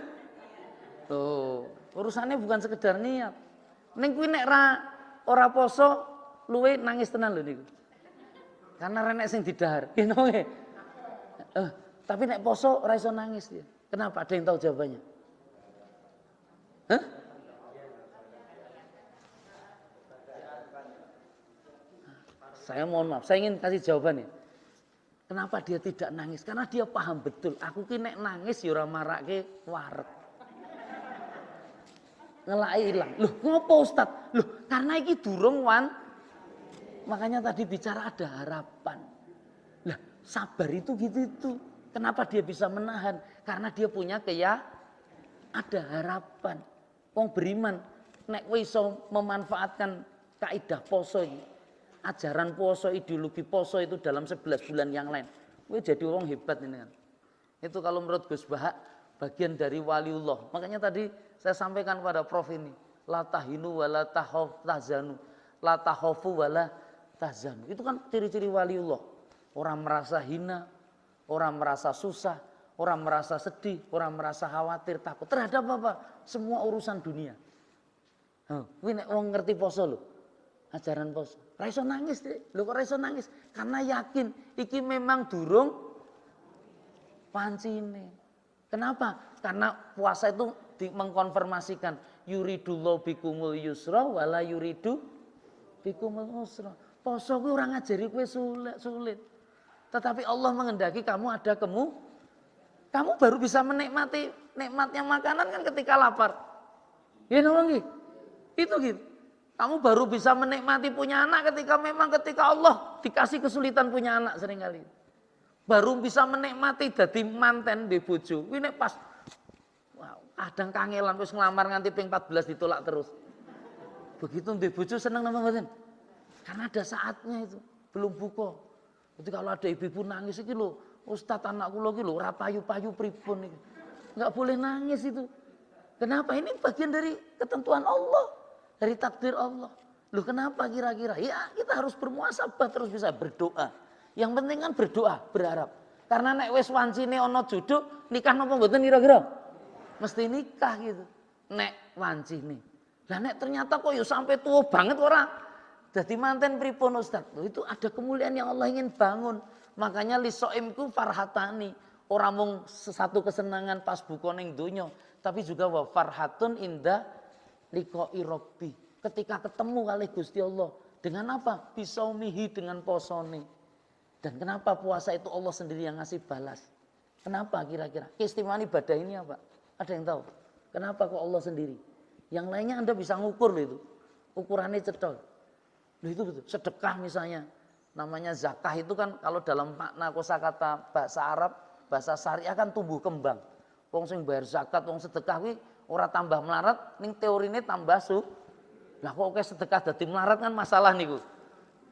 Tuh, urusannya bukan sekedar niat. Ning kuwi nek ora poso luwe nangis tenan lho niku. Karena renek sing didahar. Ngene. Tapi nek poso ora iso nangis dia. Kenapa? Ada yang tahu jawabannya? Hah? Saya mohon maaf, saya ingin kasih jawabannya. Kenapa dia tidak nangis? Karena dia paham betul. Aku ki nek nangis ya ora marake wareg. Ngelake ilang. Loh, ngopo Ustaz? Loh, karena iki durung makanya tadi bicara ada harapan. Lah, sabar itu gitu. Kenapa dia bisa menahan? Karena dia punya ada harapan. Wong beriman nek kowe iso memanfaatkan kaidah poso iki. Ajaran poso, ideologi poso itu dalam 11 bulan yang lain. Kowe jadi wong hebat ini kan. Itu kalau menurut Gus Bahak bagian dari waliullah. Makanya tadi saya sampaikan kepada Prof ini, la tahinu wa la tahzanu, la tahofu wa la tahzanu. Itu kan ciri-ciri waliullah. Orang merasa hina, orang merasa susah, orang merasa sedih, orang merasa khawatir, takut terhadap apa? Semua urusan dunia. Kuwi nek wong ngerti poso lho. Ajaran poso. Ra iso nangis, Dik. Lho kok ra iso nangis? Karena yakin iki memang durung pancine. Kenapa? Karena puasa itu mengkonfirmasikan yuridullahu bikumul yusra wala yuridu bikumul usra. Poso kuwi ora ngajari kowe sulit. Tetapi Allah menghendaki kamu ada kamu baru bisa menikmati nikmatnya makanan kan ketika lapar. Ya nggih. Itu gitu. Kamu baru bisa menikmati punya anak ketika Allah dikasih kesulitan punya anak seringkali. Baru bisa menikmati dadi manten di bojo. Kuwi nek pas kadang kangelan wis nglamar nganti ping 14 ditolak terus. Begitu di bojo seneng napa mboten? Karena ada saatnya itu, belum buka. Jadi kalau ada ibu-ibu nangis iki lho, Ustaz anak kula iki lho ora payu-payu pripun iki. Enggak boleh nangis itu. Kenapa? Ini bagian dari ketentuan Allah. Dari takdir Allah. Loh kenapa kira-kira? Ya kita harus bermuasabah terus bisa berdoa. Yang penting kan berdoa, berharap. Karena nek wis wancine ana jodoh, nikah napa mboten kira-kira? Mesti nikah gitu. Nek wancine. Lah nek ternyata kok yo sampai tua banget ora dadi manten pripun Ustaz? Itu ada kemuliaan yang Allah ingin bangun. Makanya lisoimku farhatani. Ora mung satu kesenangan pas buka ning donya, tapi juga wa farhatun inda liqa'i rabbi. Ketika ketemu kali Gusti Allah, dengan apa? Bisaumihi, dengan posone. Dan kenapa puasa itu Allah sendiri yang ngasih balas? Kenapa kira-kira? Keistimewaan ibadah ini apa? Ada yang tahu? Kenapa kok Allah sendiri? Yang lainnya Anda bisa ngukur loh itu. Ukurannya cetol. Loh itu betul. Sedekah misalnya. Namanya zakah itu kan kalau dalam makna kosakata bahasa Arab, bahasa syariah kan tumbuh kembang. Wong sing bayar zakat, wong sedekah kuwi ora tambah melarat, ning teorine tambah su. Lah kok oke sedekah dadi melarat kan masalah niku.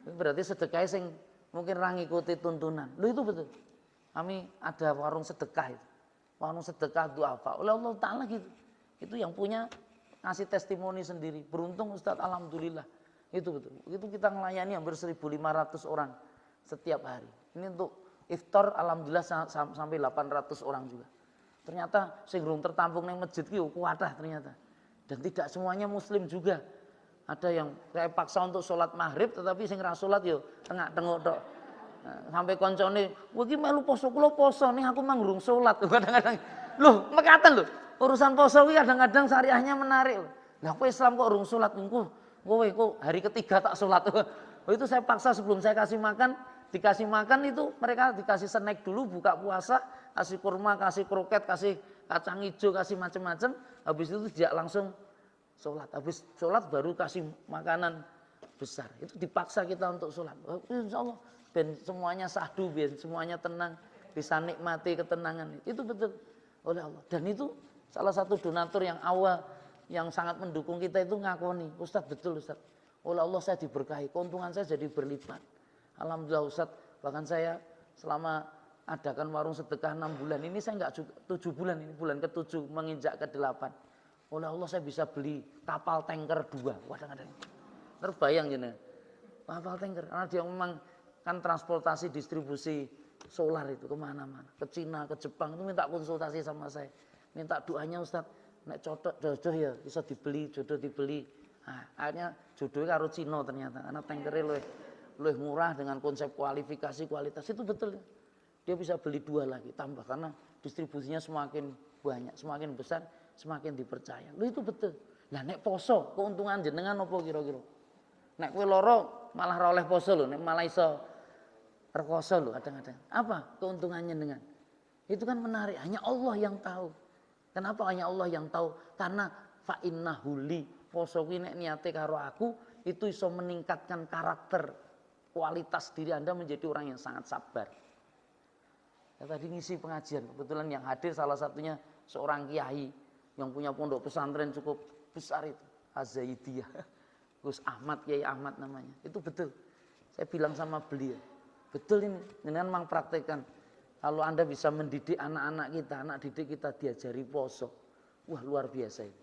Berarti sedekah sing mungkin ra ngikuti tuntunan. Loh itu betul. Kami ada warung sedekah itu. Warung sedekah duafa oleh Allah Ta'ala gitu. Itu yang punya ngasih testimoni sendiri. Beruntung Ustadz, alhamdulillah. Itu betul. Itu kita melayani hampir 1.500 orang setiap hari. Ini untuk iftar alhamdulillah sampai 800 orang juga. Ternyata sing durung tertampung nang masjid ki kuatah ternyata. Dan tidak semuanya muslim juga. Ada yang kayak paksa untuk sholat maghrib tetapi sing ra sholat yo tengak-tengok tok. Sampai koncone, "Kowe iki melu poso, kula poso ning aku mang durung sholat." Kadang-kadang loh, mekaten lho. Urusan poso kuwi kadang-kadang syariahnya menarik. Lah kowe Islam kok durung sholat niku? Kowe kok hari ketiga tak sholat. Itu saya paksa sebelum saya kasih makan, dikasih makan itu mereka dikasih snack dulu buka puasa, kasih kurma, kasih kroket, kasih kacang hijau, kasih macam-macam. Habis itu dia langsung sholat. Habis sholat baru kasih makanan besar. Itu dipaksa kita untuk sholat. Insya Allah ben semuanya sahdu, ben semuanya tenang, bisa nikmati ketenangan. Itu betul oleh Allah. Dan itu salah satu donatur yang awal yang sangat mendukung kita itu ngakoni, Ustadz betul Ustadz. Oleh Allah saya diberkahi, keuntungan saya jadi berlipat. Alhamdulillah Ustadz, bahkan saya selama adakan warung sedekah 6 bulan ini saya enggak 7 bulan ini, bulan ke-7 menginjak ke-8. Oleh Allah saya bisa beli kapal tanker 2. Kadang-kadang terbayang jenengan. Kapal tanker, karena dia memang kan transportasi distribusi solar itu kemana-mana, ke Cina, ke Jepang itu minta konsultasi sama saya, minta doanya Ustadz, nek cocok jodoh ya bisa dibeli, jodoh dibeli. Nah, akhirnya jodohnya karo Cina ternyata, karena tankernya lebih murah dengan konsep kualifikasi kualitas itu betul. Dia bisa beli 2 lagi tambah karena distribusinya semakin banyak, semakin besar, semakin dipercaya. Lu itu betul. Lah nek poso keuntungan jenengan apa kira-kira? Nek kowe loro malah ora oleh poso lho, nek malah iso rekoso lho kadang-kadang. Apa keuntungannya dengan? Itu kan menarik, hanya Allah yang tahu. Kenapa hanya Allah yang tahu? Karena fa innahu li, poso kuwi nek niate karo aku itu iso meningkatkan karakter, kualitas diri Anda menjadi orang yang sangat sabar. Ya, tadi ngisi pengajian, kebetulan yang hadir salah satunya seorang kiai yang punya pondok pesantren cukup besar itu, Az-Zaidiyah. Gus Ahmad, Kiai Ahmad namanya. Itu betul. Saya bilang sama beliau, betul ini, dengan memang praktekkan. Kalau Anda bisa mendidik anak-anak kita, anak didik kita diajari poso. Wah luar biasa ini.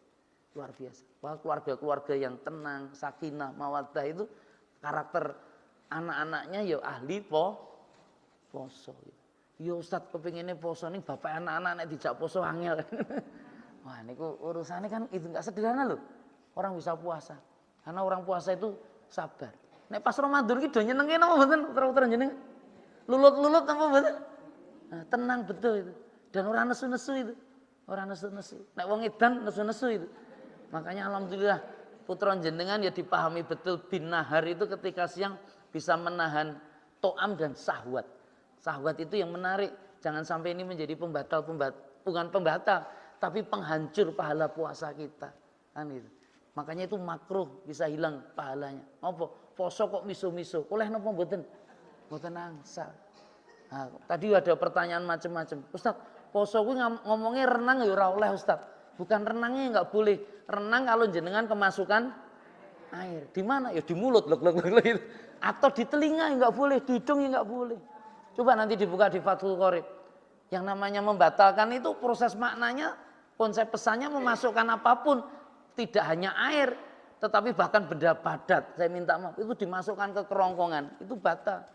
Luar biasa. Wah keluarga-keluarga yang tenang, sakinah, mawaddah itu karakter anak-anaknya ya ahli poso. Ya Ustadz kepinginnya poso nih bapak anak-anak nek dijak poso angel. Wah niku urusannya kan itu enggak sederhana loh. Orang bisa puasa. Karena orang puasa itu sabar. Nek pas Ramadan ki do nyenengke napa mboten? Terus jenengan. Lulut-lulut apa mboten? Nah, tenang betul itu. Dan orang nesu-nesu itu. Orang nesu-nesu. Nek wong edan nesu-nesu itu. Makanya alhamdulillah putra jenengan ya dipahami betul bin nahar itu ketika siang bisa menahan to'am dan syahwat. Syahwat itu yang menarik. Jangan sampai ini menjadi pembatal, bukan pembatal, tapi penghancur pahala puasa kita. Kan itu. Makanya itu makruh bisa hilang pahalanya. Apa? Poso kok miso-miso. Oleh napa mboten? Mboten angsal. Nah, tadi ada pertanyaan macam-macam. Ustaz, poso kuwi ngomongnya renang ya ora oleh Ustaz. Bukan renangnya enggak boleh. Renang kalau jenengan kemasukan air. Di mana? Ya di mulut gitu. Atau di telinga enggak boleh, di hidung enggak boleh. Coba nanti dibuka di Fathul Qorib. Yang namanya membatalkan itu proses maknanya, konsep pesannya memasukkan apapun. Tidak hanya air, tetapi bahkan benda padat. Saya minta maaf, itu dimasukkan ke kerongkongan. Itu batal.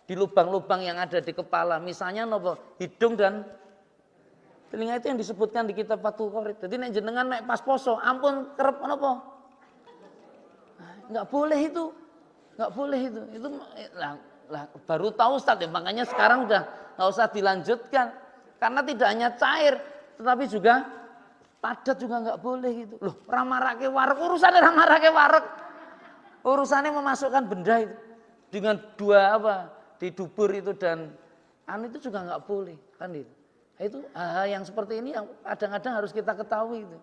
Di lubang-lubang yang ada di kepala. Misalnya nopo, hidung dan telinga itu yang disebutkan di kitab Fathul Qorib. Jadi nek jenengan nek pas poso, ampun kerep nopo? nggak boleh itu. Nggak boleh itu. Itu lah baru tahu Ustaz ya, makanya sekarang udah nggak usah dilanjutkan. Karena tidak hanya cair, tetapi juga padat juga nggak boleh gitu. Loh, ramarake wareg, urusannya ramarake wareg. Urusannya memasukkan benda itu. Dengan dua di dubur itu dan itu juga nggak boleh kan itu. Itu hal-hal yang seperti ini yang kadang-kadang harus kita ketahui itu.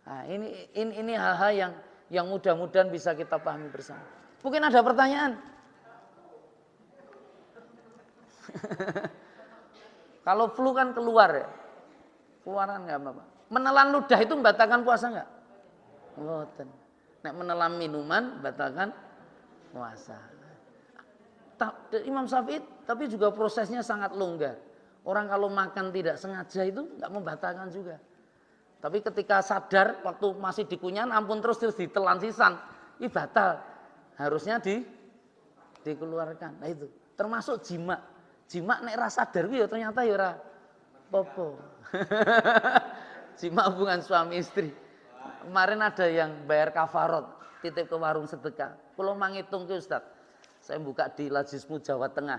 Nah, ini hal-hal yang mudah-mudahan bisa kita pahami bersama. Mungkin ada pertanyaan? Kalau flu kan keluar ya. Keluaran enggak apa-apa. Menelan ludah itu membatalkan puasa enggak? Mboten. Nek menelan minuman membatalkan puasa. Imam Syafi'i tapi juga prosesnya sangat longgar. Orang kalau makan tidak sengaja itu enggak membatalkan juga. Tapi ketika sadar waktu masih dikunyah ampun terus ditelan sisan, ini batal. Harusnya dikeluarkan. Nah itu termasuk jima. Jima nek ra sadar ya ternyata ya ora popo. Jima hubungan suami istri. Kemarin ada yang bayar kafarot, titip ke warung sedekah. Kalau menghitung ke Ustaz, saya buka di Lajismu Jawa Tengah.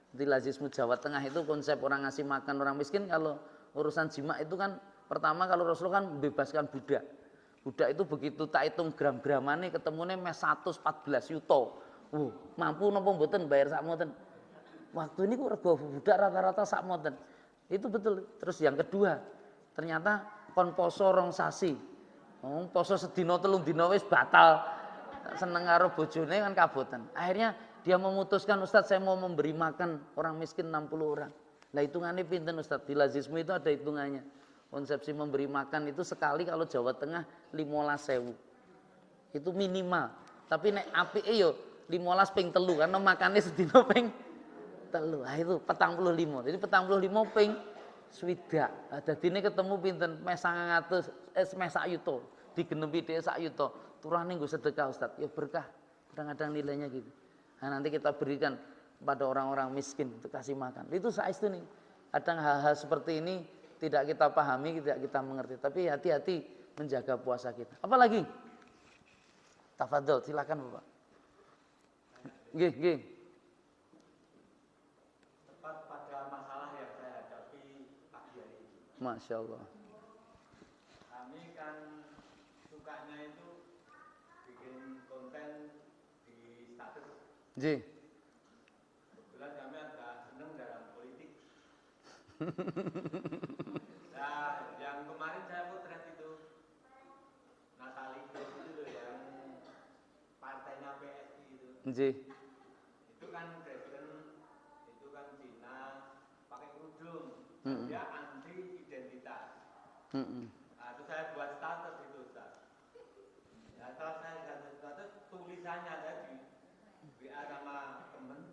Di Lajismu Jawa Tengah itu konsep orang ngasih makan orang miskin kalau urusan jima itu kan pertama kalau Rasulullah kan membebaskan budak. Budak itu begitu tak hitung gram-gramane ketemune mes 114 yuto. Mampu napa mboten bayar sakmoten. Waktu ini kok rego budak rata-rata sakmoten. Itu betul. Terus yang kedua, ternyata kon poso rong sasi. Poso sedina telung dina wis batal. Seneng karo bojone kan kaboten. Akhirnya dia memutuskan, Ustaz saya mau memberi makan orang miskin 60 orang. Lah hitungannya pinten Ustaz? Di Lazismu itu ada hitungannya. Konsepsi memberi makan itu sekali kalau Jawa Tengah 15.000. Itu minimal. Tapi nek apike yo 15 ping telu karena makannya sedina ping telu. Ah itu 45. Jadi 45 ping swidak. Dadine ketemu pinten mes 900 mes sak yuto. Digenepi dhek sak yuto. Turane nggo sedekah Ustaz. Ya berkah. Kadang-kadang nilainya gitu. Nah, nanti kita berikan kepada orang-orang miskin untuk kasih makan. Itu saestu nih. Kadang hal-hal seperti ini tidak kita pahami, tidak kita mengerti. Tapi hati-hati menjaga puasa kita. Apalagi? Tafadhol, silakan Bapak. Nggih. Tepat pada masalah yang saya hadapi pagi hari ini. Masya Allah. Kami kan sukanya itu bikin konten di status. Nggih. Kebetulan kami agak seneng dalam politik. Nah, yang kemarin saya potret itu Natali itu loh yang partainya PSI itu. Nggih. Itu kan Kristen, itu kan Cina, pakai kerudung. Dia anti identitas. Nah, itu saya buat status itu Ustaz. Ya, setelah saya lihat status tulisannya tadi WA sama temen,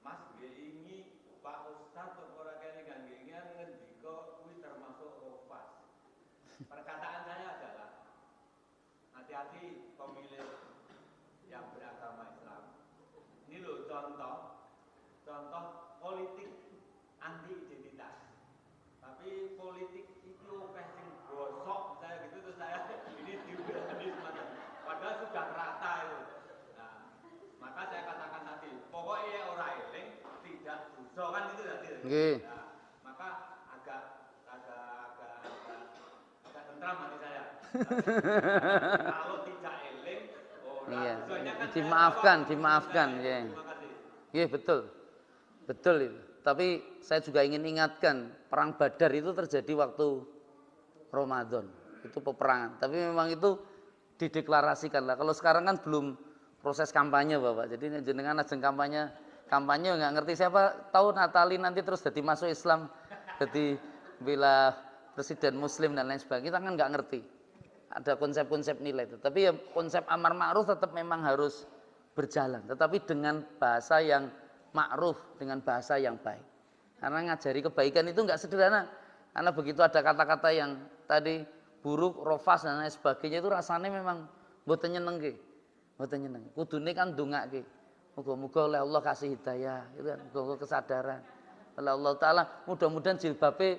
Mas ini Pak Ustaz ora kene kan nggih ngendika kuwi termasuk rofas. Perkataan saya adalah hati-hati pemilih yang beragama Islam. Ini loh contoh politik anti identitas. Tapi politik itu sing gosok saya gitu terus saya ini diberani semacam. Padahal sudah rata itu. Nah, maka saya katakan tadi, pokoknya orang eling tidak dosa kan itu tadi. Nggih. Nah, maka agak tentram hati saya. Kalau tidak eling, Iya. dosanya kan Dimaafkan, ya. Iya betul. Betul itu. Tapi saya juga ingin ingatkan, perang Badar itu terjadi waktu Ramadan. Itu peperangan. Tapi memang itu dideklarasikan lah. Kalau sekarang kan belum proses kampanye Bapak. Jadi jenengan ajeng kampanye nggak ngerti siapa tahu Natali nanti terus jadi masuk Islam, jadi bila presiden Muslim dan lain sebagainya. Kita kan nggak ngerti. Ada konsep-konsep nilai itu. Tapi ya konsep amar ma'ruf tetap memang harus berjalan. Tetapi dengan bahasa yang ma'ruf, dengan bahasa yang baik. Karena ngajari kebaikan itu nggak sederhana. Karena begitu ada kata-kata yang tadi buruk, rofas dan lain sebagainya itu rasanya memang mboten nyenengke. Mboten nyeneng. Kudune kan ndongake. Muga-muga oleh Allah kasih hidayah, itu kan muga kesadaran. Oleh Allah taala mudah-mudahan jilbabe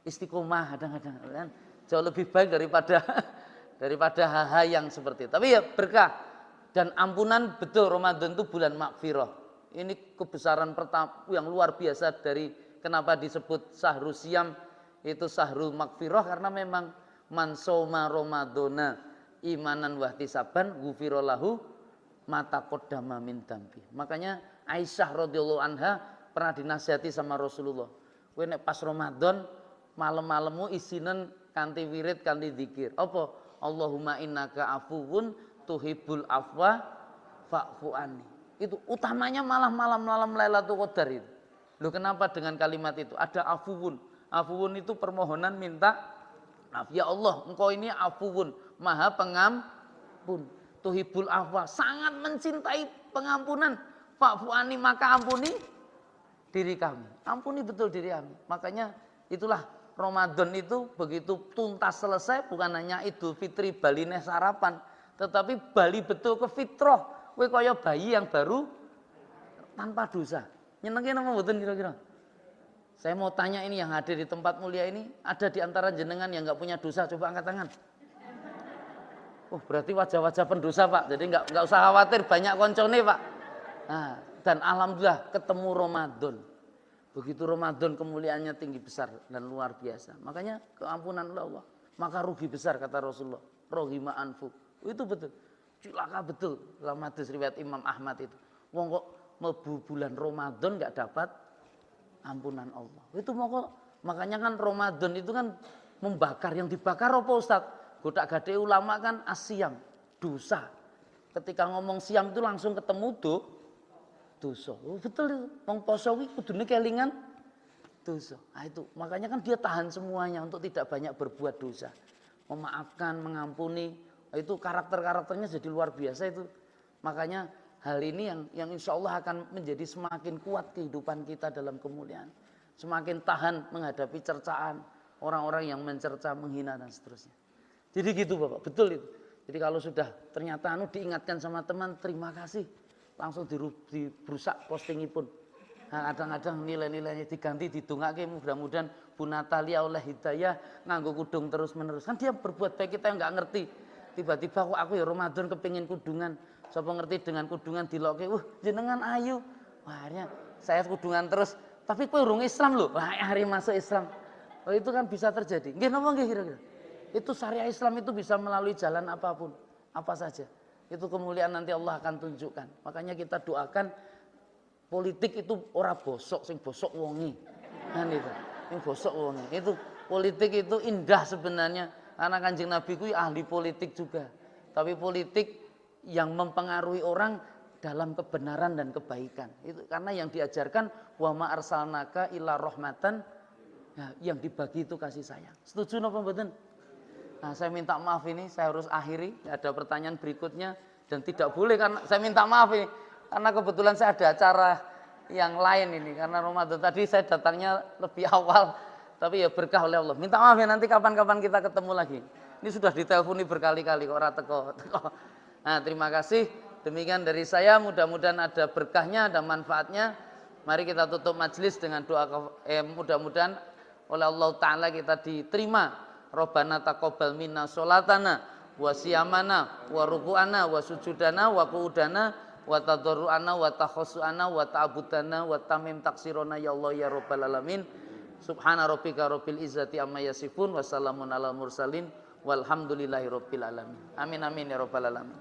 istiqomah kadang-kadang kan jauh lebih baik daripada hal-hal yang seperti itu. Tapi ya berkah. Dan ampunan, betul Ramadan itu bulan makfirah. Ini kebesaran pertama yang luar biasa dari kenapa disebut syahrul siyam, itu syahrul makfirah, karena memang man soma ramadhana imanan wahtisaban ghufira lahu ma taqaddama min dambi. Makanya Aisyah radhiyallahu anha pernah dinasihati sama Rasulullah. Kowe nek pas Ramadan malam-malemmu isinen kanthi wirid kanthi zikir. Apa? Allahumma innaka afuwun tuhibbul afwa fa'fu anni. Itu utamanya malah malam-malam Lailatul Qadar itu. Loh, kenapa dengan kalimat itu? Ada afuwun. Afuwun itu permohonan minta maaf. Ya Allah, engkau ini afuwun, maha pengampun. Tuhibbul afwa, sangat mencintai pengampunan. Fa'fu anni, maka ampuni diri kami. Ampuni betul diri kami. Makanya itulah Ramadan itu begitu tuntas selesai, bukan hanya Idul Fitri baline sarapan, tetapi bali betul ke fitrah. Kowe kaya bayi yang baru tanpa dosa. Nyenengin apa mboten kira-kira? Saya mau tanya ini yang hadir di tempat mulia ini, ada di antara jenengan yang enggak punya dosa? Coba angkat tangan. Oh, berarti wajah-wajah pendosa, Pak. Jadi enggak usah khawatir, banyak koncone, Pak. Nah, dan alhamdulillah ketemu Ramadan. Begitu Ramadan kemuliaannya tinggi besar dan luar biasa. Makanya keampunan Allah, maka rugi besar kata Rasulullah. Rohima anfuk. Itu betul. Cilaka betul dalam hadis riwayat Imam Ahmad itu. Wong kok mlebu bulan Ramadan enggak dapat ampunan Allah. Itu makanya kan Ramadan itu kan membakar, yang dibakar apa Ustaz? Godak-gadek ulama kan asyam, dosa. Ketika ngomong siam itu langsung ketemu dosa. Oh, betul itu. Wong poso kuwi kudune kelingan dosa. Nah, itu. Makanya kan dia tahan semuanya untuk tidak banyak berbuat dosa. Memaafkan, mengampuni, itu karakter-karakternya jadi luar biasa itu. Makanya hal ini yang insya Allah akan menjadi semakin kuat kehidupan kita dalam kemuliaan. Semakin tahan menghadapi cercaan orang-orang yang mencerca, menghina dan seterusnya. Jadi gitu Bapak, betul itu. Jadi kalau sudah ternyata diingatkan sama teman, terima kasih. Langsung dirusak postingipun. Nah, kadang-kadang nilai-nilainya diganti, didongake, mudah-mudahan Bu Natalia oleh hidayah nganggo kudung terus-menerus. Kan dia berbuat baik, kita yang nggak ngerti. Tiba-tiba kok aku ya Ramadan kepingin kudungan. Sapa ngerti dengan kudungan diloke, jenengan ayu. Wah, akhirnya saya kudungan terus. Tapi kowe urung Islam lho. Wah, hari masuk Islam. Oh, itu kan bisa terjadi. Nggih napa nggih kira-kira? Itu syariah Islam itu bisa melalui jalan apapun, apa saja. Itu kemuliaan nanti Allah akan tunjukkan. Makanya kita doakan politik itu ora bosok, sing bosok wonge. Kan itu. Sing bosok wonge. Itu politik itu indah sebenarnya. Karena Kanjeng Nabi ku ahli politik juga. Tapi politik yang mempengaruhi orang dalam kebenaran dan kebaikan. Itu karena yang diajarkan wa ma arsalnaka illa rahmatan, ya, yang dibagi itu kasih sayang. Setuju napa mboten? Nah, saya minta maaf ini, saya harus akhiri. Ada pertanyaan berikutnya dan tidak boleh karena saya minta maaf ini karena kebetulan saya ada acara yang lain ini karena Ramadan tadi saya datangnya lebih awal, tapi ya berkah oleh Allah. Minta maaf ya, nanti kapan-kapan kita ketemu lagi. Ini sudah diteleponi berkali-kali kok ora teko. Nah, terima kasih. Demikian dari saya, mudah-mudahan ada berkahnya, ada manfaatnya. Mari kita tutup majelis dengan doa mudah-mudahan oleh Allah Ta'ala kita diterima. Rabbana taqabbal minna sholatana wa siyamana wa ruku'ana wa sujudana wa qu'udana wa tadarru'ana wa takhassu'ana wa ta'budana wa tamim taksirona ya Allah ya Rabbal alamin. Subhana rabbika rabbil izzati amma yasifun wa salamun alal mursalin walhamdulillahi rabbil alamin. Amin amin ya Rabbal alamin.